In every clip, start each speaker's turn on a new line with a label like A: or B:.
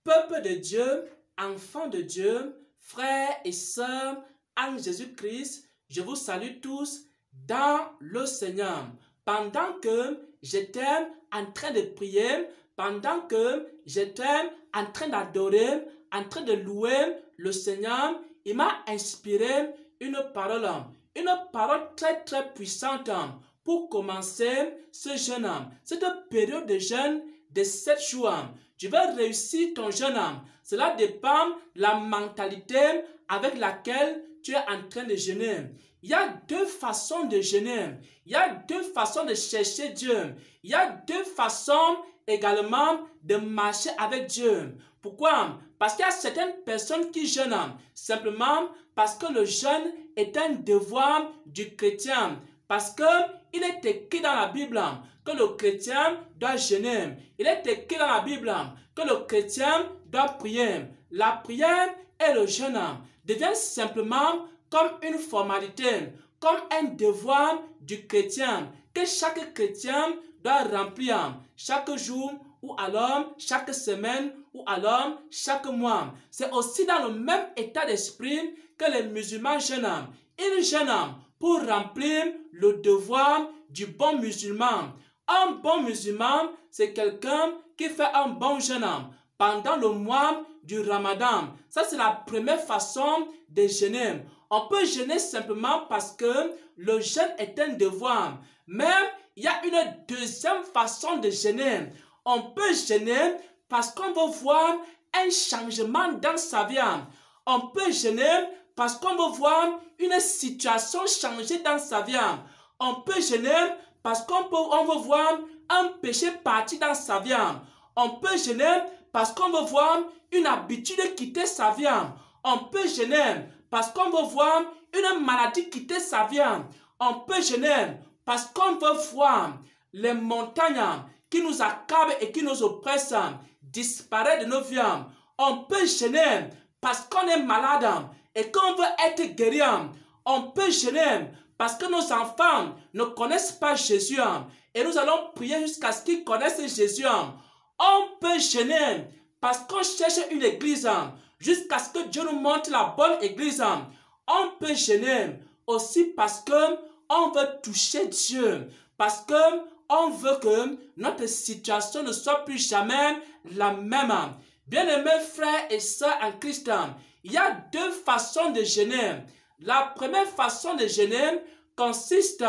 A: Peuple de Dieu, enfants de Dieu, frères et sœurs en Jésus-Christ, je vous salue tous dans le Seigneur. Pendant que j'étais en train de prier, pendant que j'étais en train d'adorer, en train de louer le Seigneur, il m'a inspiré une parole très puissante pour commencer ce jeûne, cette période de jeûne de 7 jours. Tu vas réussir ton jeûne. Cela dépend de la mentalité avec laquelle tu es en train de jeûner. Il y a deux façons de jeûner. Il y a deux façons de chercher Dieu. Il y a deux façons également de marcher avec Dieu. Pourquoi? Parce qu'il y a certaines personnes qui jeûnent simplement parce que le jeûne est un devoir du chrétien. Parce qu'il est écrit dans la Bible que le chrétien doit jeûner. Il est écrit dans la Bible que le chrétien doit prier. La prière et le jeûne deviennent simplement comme une formalité, comme un devoir du chrétien que chaque chrétien doit remplir chaque jour ou alors chaque semaine ou alors chaque mois. C'est aussi dans le même état d'esprit que les musulmans jeûnent. Ils jeûnent pour remplir le devoir du bon musulman. Un bon musulman, c'est quelqu'un qui fait un bon jeûne pendant le mois du Ramadan. Ça, c'est la première façon de jeûner. On peut jeûner simplement parce que le jeûne est un devoir. Mais il y a une deuxième façon de jeûner. On peut jeûner parce qu'on veut voir un changement dans sa vie. On peut jeûner parce qu'on veut voir une situation changer dans sa vie. On peut jeûner parce qu'on veut voir un péché partir dans sa vie. On peut jeûner parce qu'on veut voir une habitude quitter sa vie. On peut jeûner parce qu'on veut voir une maladie quitter sa vie. On peut jeûner parce qu'on veut voir les montagnes qui nous accablent et qui nous oppressent disparaître de nos vies. On peut jeûner parce qu'on est malade et qu'on veut être guéri. On peut jeûner parce que nos enfants ne connaissent pas Jésus et nous allons prier jusqu'à ce qu'ils connaissent Jésus. On peut jeûner parce qu'on cherche une église jusqu'à ce que Dieu nous montre la bonne église. On peut jeûner aussi parce que on veut toucher Dieu, parce que on veut que notre situation ne soit plus jamais la même. Bien-aimés frères et sœurs en Christ, il y a deux façons de jeûner. La première façon de jeûner consiste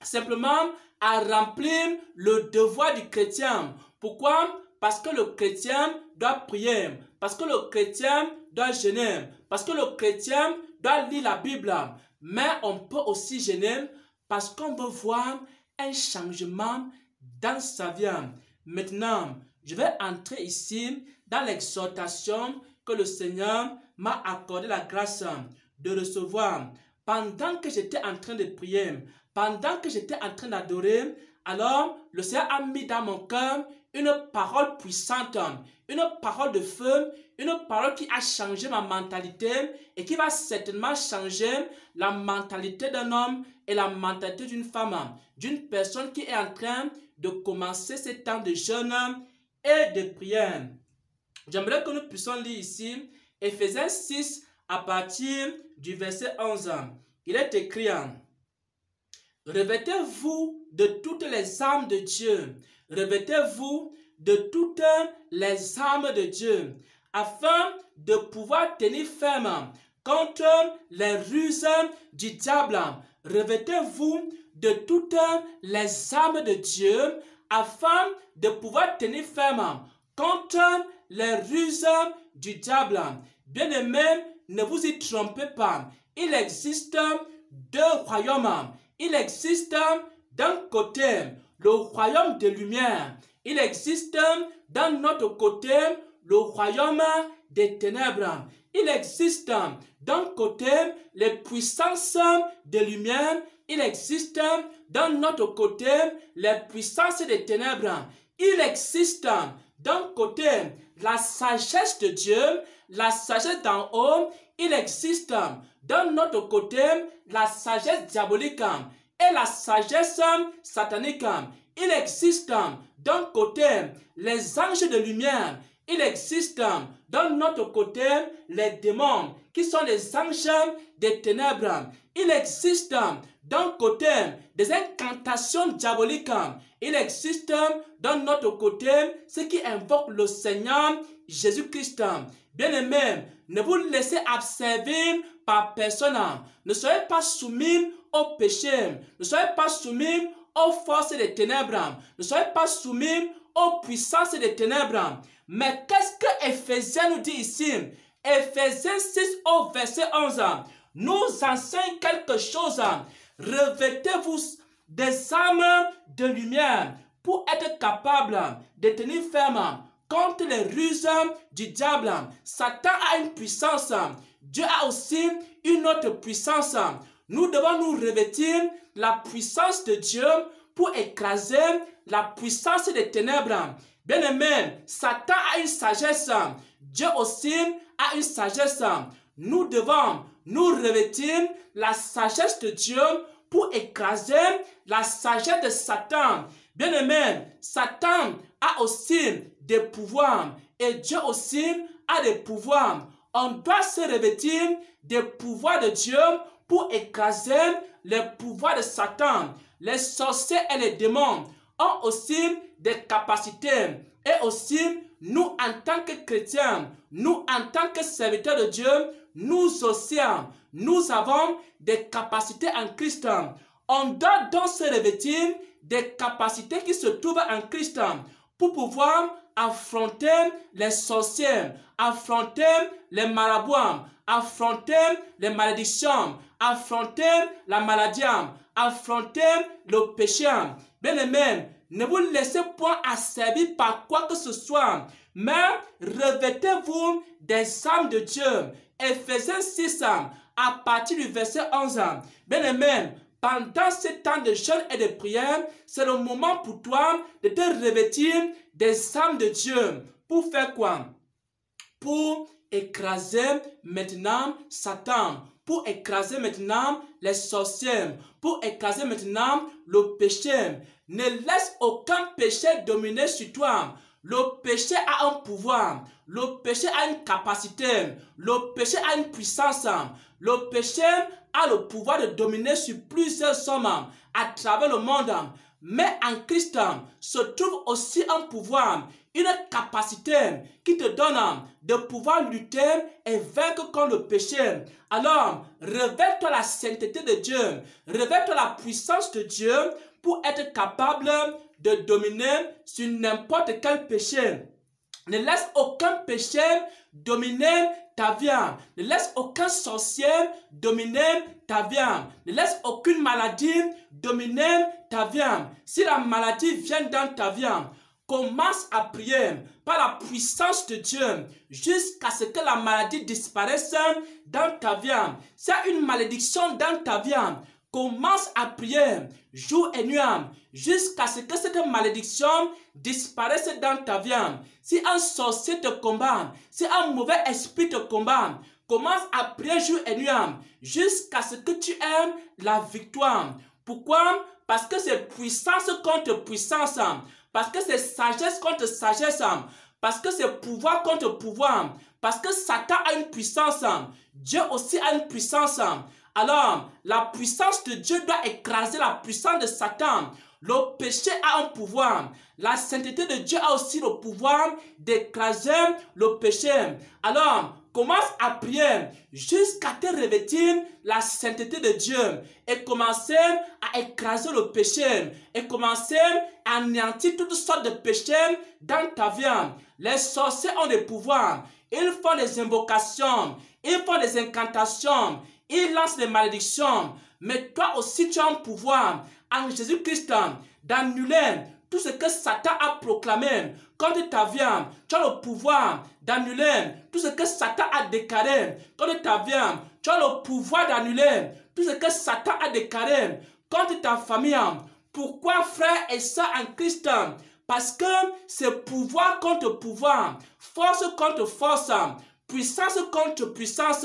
A: simplement à remplir le devoir du chrétien. Pourquoi? Parce que le chrétien doit prier, parce que le chrétien doit jeûner, parce que le chrétien doit lire la Bible. Mais on peut aussi jeûner parce qu'on veut voir un changement dans sa vie. Maintenant, je vais entrer ici dans l'exhortation que le Seigneur m'a accordé la grâce de recevoir. Pendant que j'étais en train de prier, pendant que j'étais en train d'adorer, alors le Seigneur a mis dans mon cœur une parole puissante, une parole de feu, une parole qui a changé ma mentalité et qui va certainement changer la mentalité d'un homme et la mentalité d'une femme, d'une personne qui est en train de commencer ce temps de jeûne et de prière. J'aimerais que nous puissions lire ici Éphésiens 6 à partir du verset 11. Il est écrit: revêtez-vous de toutes les armes de Dieu. Revêtez-vous de toutes les armes de Dieu, afin de pouvoir tenir ferme contre les ruses du diable. Revêtez-vous de toutes les armes de Dieu, afin de pouvoir tenir ferme contre les ruses du diable. Bien-aimés, ne vous y trompez pas. Il existe deux royaumes. Il existe d'un côté le royaume de lumière. Il existe d'un autre côté le royaume des ténèbres. Il existe d'un côté les puissances de lumière. Il existe d'un autre côté les puissances des ténèbres. Il existe d'un côté la sagesse de Dieu, la sagesse d'en haut. Il existe d'un autre côté la sagesse diabolique et la sagesse satanique. Il existe d'un côté les anges de lumière Il existe dans notre côté les démons qui sont les anges des ténèbres. Il existe d'un côté des incantations diaboliques. Il existe dans notre côté ceux qui invoquent le Seigneur Jésus-Christ. Bien-aimés, ne vous laissez absorber par personne. Ne soyez pas soumis au péché. Ne soyez pas soumis aux forces des ténèbres. Ne soyez pas soumis aux puissances des ténèbres. Mais qu'est-ce que Éphésiens nous dit ici? Éphésiens 6 au verset 11 nous enseigne quelque chose. Revêtez-vous des armes de lumière pour être capable de tenir ferme contre les ruses du diable. Satan a une puissance. Dieu a aussi une autre puissance. Nous devons nous revêtir la puissance de Dieu pour écraser la puissance des ténèbres. Bien-aimé, Satan a une sagesse. Dieu aussi a une sagesse. Nous devons nous revêtir la sagesse de Dieu pour écraser la sagesse de Satan. Bien-aimé, Satan a aussi des pouvoirs et Dieu aussi a des pouvoirs. On doit se revêtir des pouvoirs de Dieu pour écraser les pouvoirs de Satan. Les sorciers et les démons ont aussi des capacités. Et aussi, nous en tant que chrétiens, nous en tant que serviteurs de Dieu, nous aussi, nous avons des capacités en Christ. On doit donc se revêtir des capacités qui se trouvent en Christ pour pouvoir affronter les sorciers, affronter les marabouts, affronter les malédictions, affronter la maladie, affronter le péché. Bien-aimés, ne vous laissez point asservir par quoi que ce soit, mais revêtez-vous des armes de Dieu. Éphésiens 6, à partir du verset 11. Bien-aimés, pendant ce temps de jeûne et de prière, c'est le moment pour toi de te revêtir des armes de Dieu. Pour faire quoi? Pour écraser maintenant Satan, pour écraser maintenant les sorciers, pour écraser maintenant le péché. Ne laisse aucun péché dominer sur toi. Le péché a un pouvoir, le péché a une capacité, le péché a une puissance. Le péché a le pouvoir de dominer sur plusieurs hommes à travers le monde. Mais en Christ se trouve aussi un pouvoir, une capacité qui te donne de pouvoir lutter et vaincre contre le péché. Alors, revêt-toi la sainteté de Dieu, revêt-toi la puissance de Dieu pour être capable de dominer sur n'importe quel péché. Ne laisse aucun péché dominer ta vie. Ne laisse aucun sorcier dominer ta vie. Ne laisse aucune maladie dominer ta vie. Si la maladie vient dans ta vie, commence à prier par la puissance de Dieu jusqu'à ce que la maladie disparaisse dans ta vie. S'il y a une malédiction dans ta vie, commence à prier jour et nuit jusqu'à ce que cette malédiction disparaisse dans ta vie. Si un sorcier te combat, si un mauvais esprit te combat, commence à prier jour et nuit jusqu'à ce que tu aies la victoire. Pourquoi? Parce que c'est puissance contre puissance. Parce que c'est sagesse contre sagesse. Parce que c'est pouvoir contre pouvoir. Parce que Satan a une puissance. Dieu aussi a une puissance. Alors, la puissance de Dieu doit écraser la puissance de Satan. Le péché a un pouvoir. La sainteté de Dieu a aussi le pouvoir d'écraser le péché. Alors, commence à prier jusqu'à te revêtir la sainteté de Dieu et commencer à écraser le péché et commencer à anéantir toutes sortes de péchés dans ta vie. Les sorciers ont des pouvoirs. Ils font des invocations, ils font des incantations, ils lancent des malédictions. Mais toi aussi tu as un pouvoir en Jésus-Christ d'annuler tout ce que Satan a proclamé contre ta vie. Tu as le pouvoir d'annuler tout ce que Satan a déclaré contre ta vie. Tu as le pouvoir d'annuler tout ce que Satan a déclaré contre ta famille. Pourquoi, frères et sœurs en Christ? Parce que c'est pouvoir contre pouvoir, force contre force, puissance contre puissance.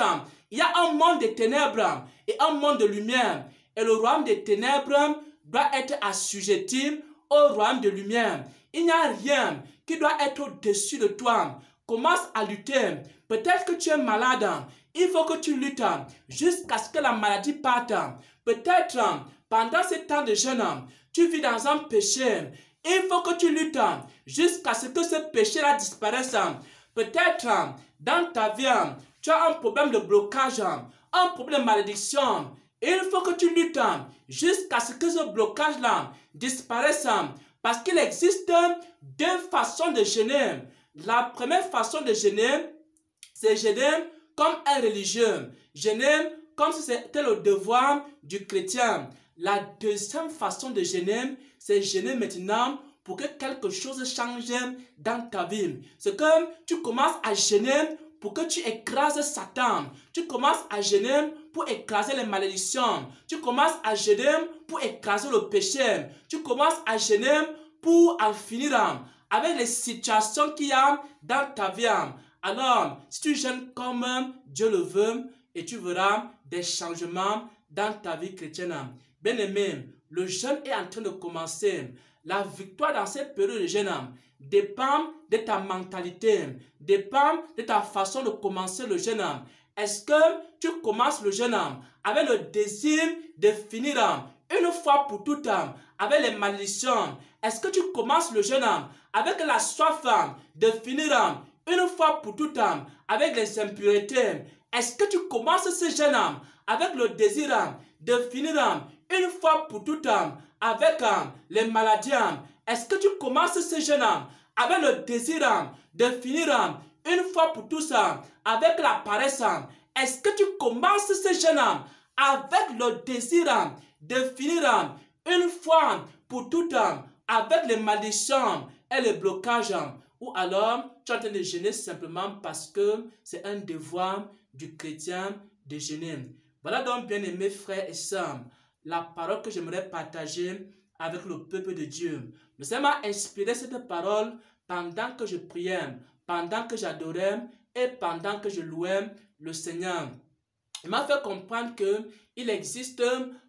A: Il y a un monde de ténèbres et un monde de lumière. Et le royaume des ténèbres doit être assujetti au royaume de lumière. Il n'y a rien qui doit être au-dessus de toi. commence à lutter. Peut-être que tu es malade. Il faut que tu luttes jusqu'à ce que la maladie parte. Peut-être pendant ce temps de jeûne, tu vis dans un péché. Il faut que tu luttes jusqu'à ce que ce péché-là disparaisse. Peut-être dans ta vie, tu as un problème de blocage, un problème de malédiction. Il faut que tu luttes jusqu'à ce que ce blocage-là disparaisse. Parce qu'il existe deux façons de jeûner. La première façon de jeûner, c'est jeûner comme un religieux. Jeûner comme si c'était le devoir du chrétien. La deuxième façon de jeûner, c'est jeûner maintenant pour que quelque chose change dans ta vie. C'est comme tu commences à jeûner pour que tu écrases Satan. Tu commences à jeûner pour écraser les malédictions. Tu commences à jeûner pour écraser le péché. Tu commences à jeûner pour en finir avec les situations qu'il y a dans ta vie. Alors, si tu jeûnes comme Dieu le veut, et tu verras des changements dans ta vie chrétienne. Bien-aimé, le jeûne est en train de commencer. La victoire dans cette période de jeûne dépend de ta mentalité, dépend de ta façon de commencer le jeûne. Est-ce que tu commences le jeûne avec le désir de finir une fois pour toutes avec les malédictions? Est-ce que tu commences le jeûne avec la soif de finir une fois pour toutes avec les impuretés? Est-ce que tu commences ce jeûne avec le désir de finir une fois pour toutes avec les maladies? Est-ce que tu commences ce jeûne avec le désir de finir une fois pour tous avec la paresse? Est-ce que tu commences ce jeûne avec le désir de finir une fois pour toutes avec les malédictions et les blocages? Ou alors tu es en train de jeûner simplement parce que c'est un devoir du chrétien de jeûner. Voilà donc, bien-aimés frères et sœurs, la parole que j'aimerais partager avec le peuple de Dieu. Le Seigneur m'a inspiré cette parole pendant que je priais, pendant que j'adorais et pendant que je louais le Seigneur. Il m'a fait comprendre qu'il existe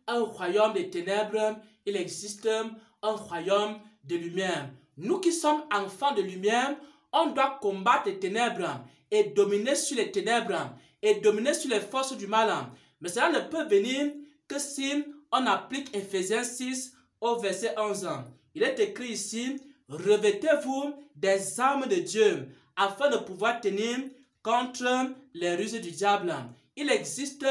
A: un royaume des ténèbres, il existe un royaume de lumière. Nous qui sommes enfants de lumière, on doit combattre les ténèbres et dominer sur les ténèbres et dominer sur les forces du mal. Mais cela ne peut venir que si on applique Ephésiens 6 au verset 11. Il est écrit ici, revêtez-vous des armes de Dieu afin de pouvoir tenir contre les ruses du diable. Il existe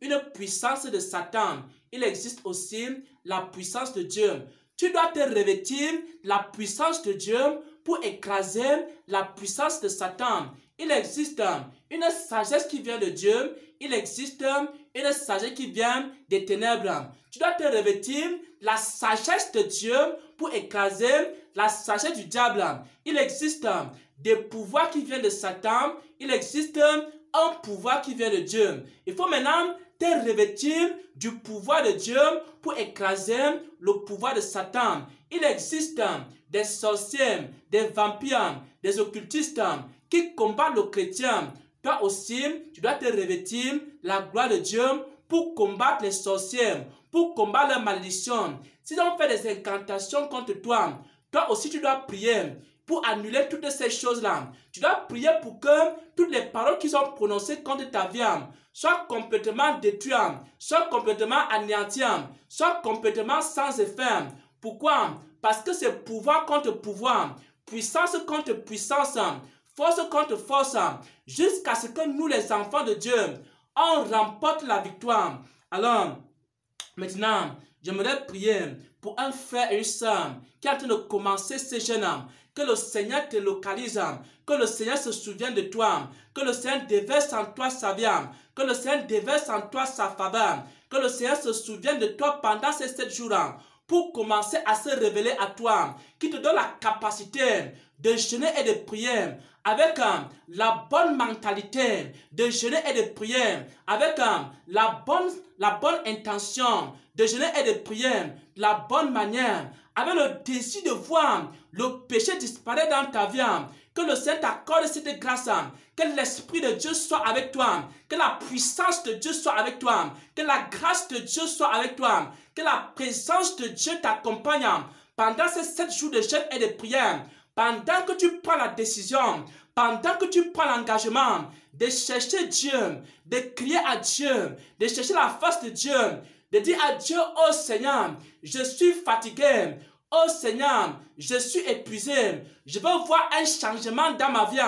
A: une puissance de Satan. Il existe aussi la puissance de Dieu. Tu dois te revêtir la puissance de Dieu pour écraser la puissance de Satan. Il existe une sagesse qui vient de Dieu. Il existe une sagesse qui vient des ténèbres. Tu dois te revêtir la sagesse de Dieu pour écraser la sagesse du diable. Il existe des pouvoirs qui viennent de Satan. Il existe un pouvoir qui vient de Dieu. Il faut maintenant te revêtir du pouvoir de Dieu pour écraser le pouvoir de Satan. Il existe des sorciers, des vampires, des occultistes qui combattent le chrétien. Toi aussi, tu dois te revêtir la gloire de Dieu pour combattre les sorciers, pour combattre la malédiction. S'ils ont fait des incantations contre toi, toi aussi tu dois prier pour annuler toutes ces choses-là. Tu dois prier pour que toutes les paroles qu'ils ont prononcées contre ta vie soient complètement détruites, soient complètement anéanties, soient complètement sans effet. Pourquoi? Parce que c'est pouvoir contre pouvoir, puissance contre puissance, force contre force, jusqu'à ce que nous, les enfants de Dieu, on remporte la victoire. Alors, maintenant, j'aimerais prier pour un frère et une sœur qui est en train de commencer ce jeûne. Que le Seigneur te localise, que le Seigneur se souvienne de toi, que le Seigneur déverse en toi sa vie, que le Seigneur déverse en toi sa faveur, que le Seigneur se souvienne de toi pendant ces 7 jours pour commencer à se révéler à toi, qui te donne la capacité de jeûner et de prier avec la bonne mentalité, de jeûner et de prier avec la bonne intention, de jeûner et de prier de la bonne manière, avec le désir de voir le péché disparaître dans ta vie. Que le Seigneur t'accorde cette grâce, que l'Esprit de Dieu soit avec toi, que la puissance de Dieu soit avec toi, que la grâce de Dieu soit avec toi, que la présence de Dieu t'accompagne pendant ces 7 jours de jeûne et de prière. Pendant que tu prends la décision, pendant que tu prends l'engagement de chercher Dieu, de crier à Dieu, de chercher la face de Dieu, de dire à Dieu, oh Seigneur, je suis fatigué, oh Seigneur, je suis épuisé, je veux voir un changement dans ma vie.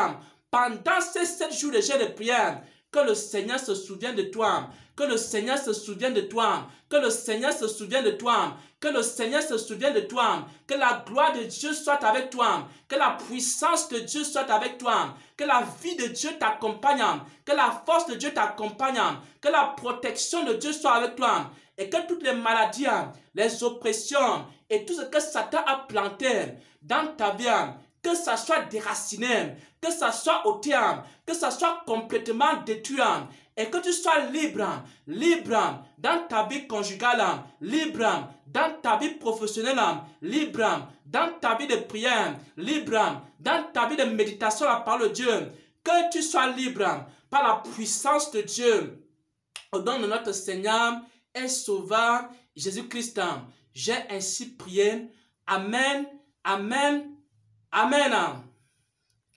A: Pendant ces 7 jours de jeûne de prière, que le Seigneur se souvienne de toi, que le Seigneur se souvienne de toi, que le Seigneur se souvienne de toi, que le Seigneur se souvienne de toi, que la gloire de Dieu soit avec toi, que la puissance de Dieu soit avec toi, que la vie de Dieu t'accompagne, que la force de Dieu t'accompagne, que la protection de Dieu soit avec toi, et que toutes les maladies, les oppressions et tout ce que Satan a planté dans ta vie, que ça soit déraciné, que ça soit ôté, que ça soit complètement détruit, et que tu sois libre, libre dans ta vie conjugale, libre dans ta vie professionnelle, libre dans ta vie de prière, libre dans ta vie de méditation à la parole de Dieu, que tu sois libre par la puissance de Dieu. Au nom de notre Seigneur et Sauveur Jésus-Christ, j'ai ainsi prié. Amen, amen, amen.